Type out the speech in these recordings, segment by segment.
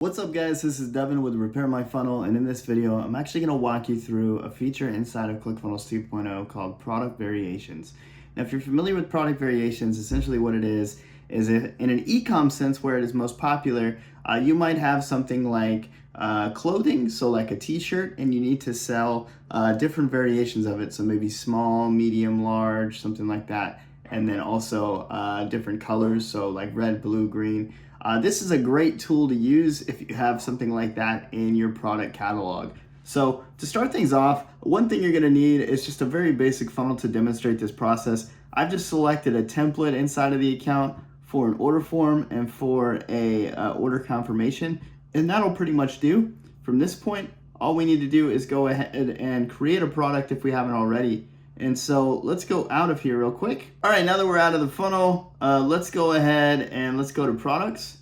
What's up guys, this is Devon with Repair My Funnel, and in this video I'm actually going to walk you through a feature inside of ClickFunnels 2.0 called product variations. Now if you're familiar with product variations, essentially what it is if, in an e-com sense where it is most popular, you might have something like clothing, so like a t-shirt, and you need to sell different variations of it, so maybe small, medium, large, something like that, and then also different colors, so like red, blue, green. This is a great tool to use if you have something like that in your product catalog. So to start things off, one thing you're going to need is just a very basic funnel to demonstrate this process. I've just selected a template inside of the account for an order form and for a order confirmation, and that'll pretty much do. From this point, all we need to do is go ahead and create a product if we haven't already. And so let's go out of here real quick. All right, now that we're out of the funnel, let's go ahead and let's go to products,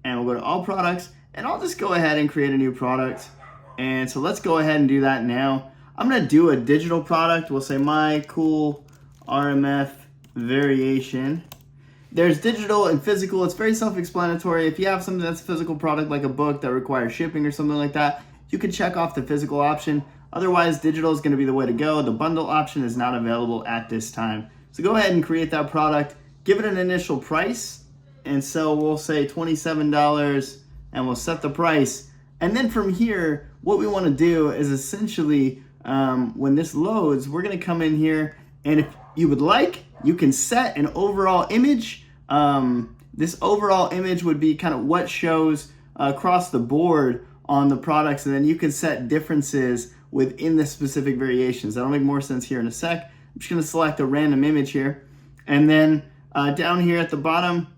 and we'll go to all products, and I'll just go ahead and create a new product. And so let's go ahead and do that now. I'm gonna do a digital product. We'll say my cool RMF variation. There's digital and physical. It's very self-explanatory. If you have something that's a physical product like a book that requires shipping or something like that, you can check off the physical option. Otherwise, digital is going to be the way to go. The bundle option is not available at this time. So go ahead and create that product. Give it an initial price. And so we'll say $27 and we'll set the price. And then from here, what we want to do is essentially, when this loads, we're going to come in here, and if you would like, you can set an overall image. This overall image would be kind of what shows across the board on the products, and then you can set differences within the specific variations. That'll make more sense here in a sec. I'm just gonna select a random image here. And then down here at the bottom,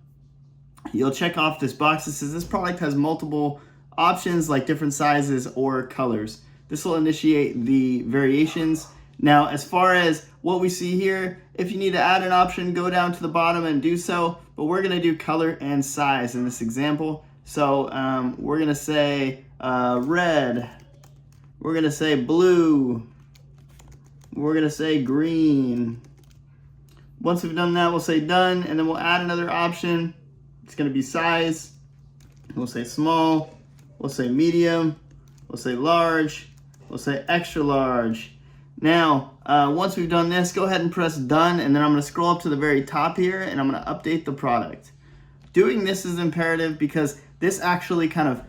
you'll check off this box that says this product has multiple options like different sizes or colors. This will initiate the variations. Now, as far as what we see here, if you need to add an option, go down to the bottom and do so, but we're gonna do color and size in this example. So we're gonna say red, we're gonna say blue, we're gonna say green. Once we've done that, we'll say done, and then we'll add another option. It's gonna be size. We'll say small, we'll say medium, we'll say large, we'll say extra large. Now, once we've done this, go ahead and press done, and then I'm gonna scroll up to the very top here, and I'm gonna update the product. Doing this is imperative because this actually kind of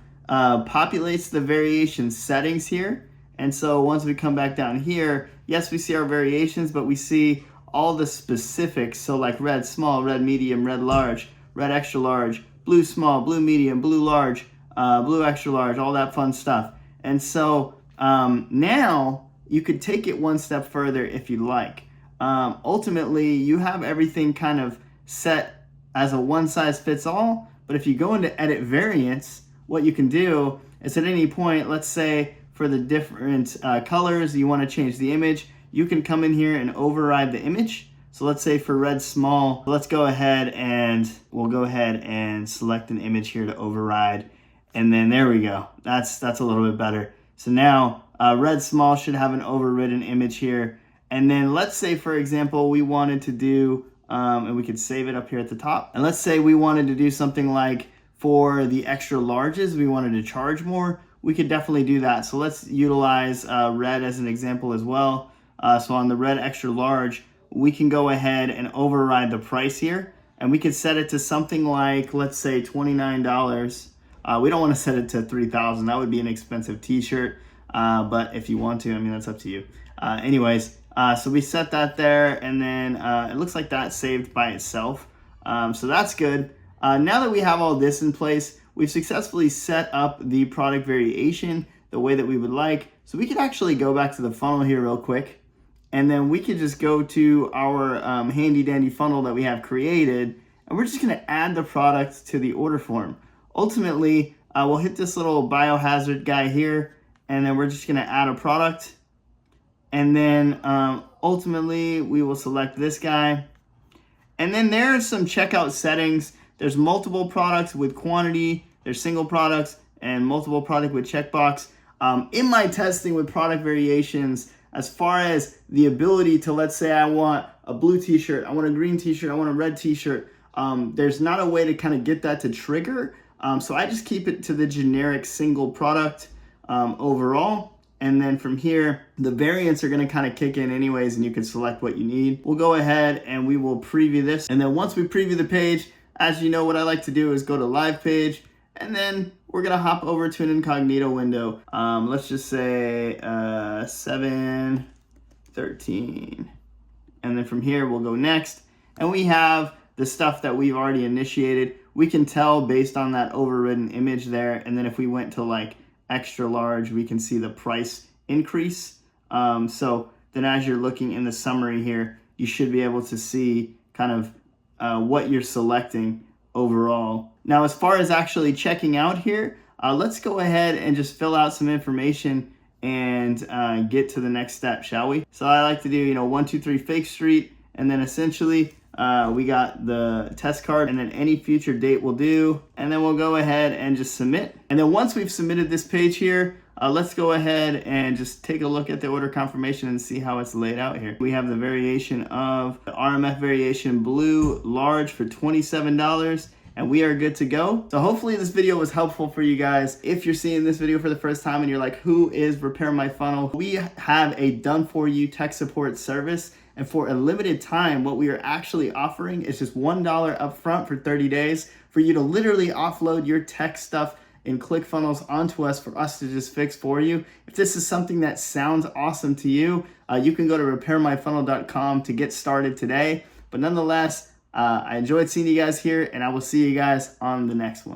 populates the variation settings here. And so once we come back down here, yes, we see our variations, but we see all the specifics. So like red small, red medium, red large, red extra large, blue small, blue medium, blue large, blue extra large, all that fun stuff. And so now you could take it one step further if you like. Ultimately, you have everything kind of set as a one size fits all, but if you go into edit variants, what you can do is at any point, let's say for the different colors, you want to change the image, you can come in here and override the image. So let's say for red small, let's go ahead and we'll go ahead and select an image here to override. And then there we go. That's a little bit better. So now red small should have an overridden image here. And then let's say, for example, we wanted to do, and we could save it up here at the top. And let's say we wanted to do something like for the extra larges, we wanted to charge more. We could definitely do that. So let's utilize red as an example as well. So on the red extra large, we can go ahead and override the price here. And we could set it to something like, let's say $29. We don't want to set it to $3,000. That would be an expensive t-shirt. But if you want to, I mean, that's up to you. Anyways, so we set that there, and then it looks like that saved by itself. So that's good. Now that we have all this in place, we've successfully set up the product variation the way that we would like. So we could actually go back to the funnel here real quick, and then we could just go to our handy dandy funnel that we have created, and we're just gonna add the product to the order form. Ultimately, we'll hit this little biohazard guy here, and then we're just gonna add a product. And then ultimately, we will select this guy. And then there are some checkout settings. There's multiple products with quantity, there's single products, and multiple product with checkbox. In my testing with product variations, as far as the ability to, let's say I want a blue t-shirt, I want a green t-shirt, I want a red t-shirt, there's not a way to kind of get that to trigger. So I just keep it to the generic single product overall. And then from here, the variants are gonna kind of kick in anyways, and you can select what you need. We'll go ahead and we will preview this. And then once we preview the page, as you know, what I like to do is go to live page, and then we're gonna hop over to an incognito window. Let's just say 7:13. And then from here, we'll go next. And we have the stuff that we've already initiated. We can tell based on that overridden image there. And then if we went to like extra large, we can see the price increase. So then as you're looking in the summary here, you should be able to see kind of what you're selecting overall. Now, as far as actually checking out here, let's go ahead and just fill out some information and get to the next step, shall we? So I like to do, 123 Fake Street, and then essentially we got the test card, and then any future date will do, and then we'll go ahead and just submit. And then once we've submitted this page here, let's go ahead and just take a look at the order confirmation and see how it's laid out here. We have the variation of the RMF variation blue large for $27, and we are good to go. So hopefully this video was helpful for you guys. If you're seeing this video for the first time and you're like, who is Repair My Funnel? We have a done for you tech support service. And for a limited time, what we are actually offering is just $1 upfront for 30 days for you to literally offload your tech stuff in ClickFunnels onto us for us to just fix for you. If this is something that sounds awesome to you, you can go to repairmyfunnel.com to get started today. But nonetheless, I enjoyed seeing you guys here, and I will see you guys on the next one.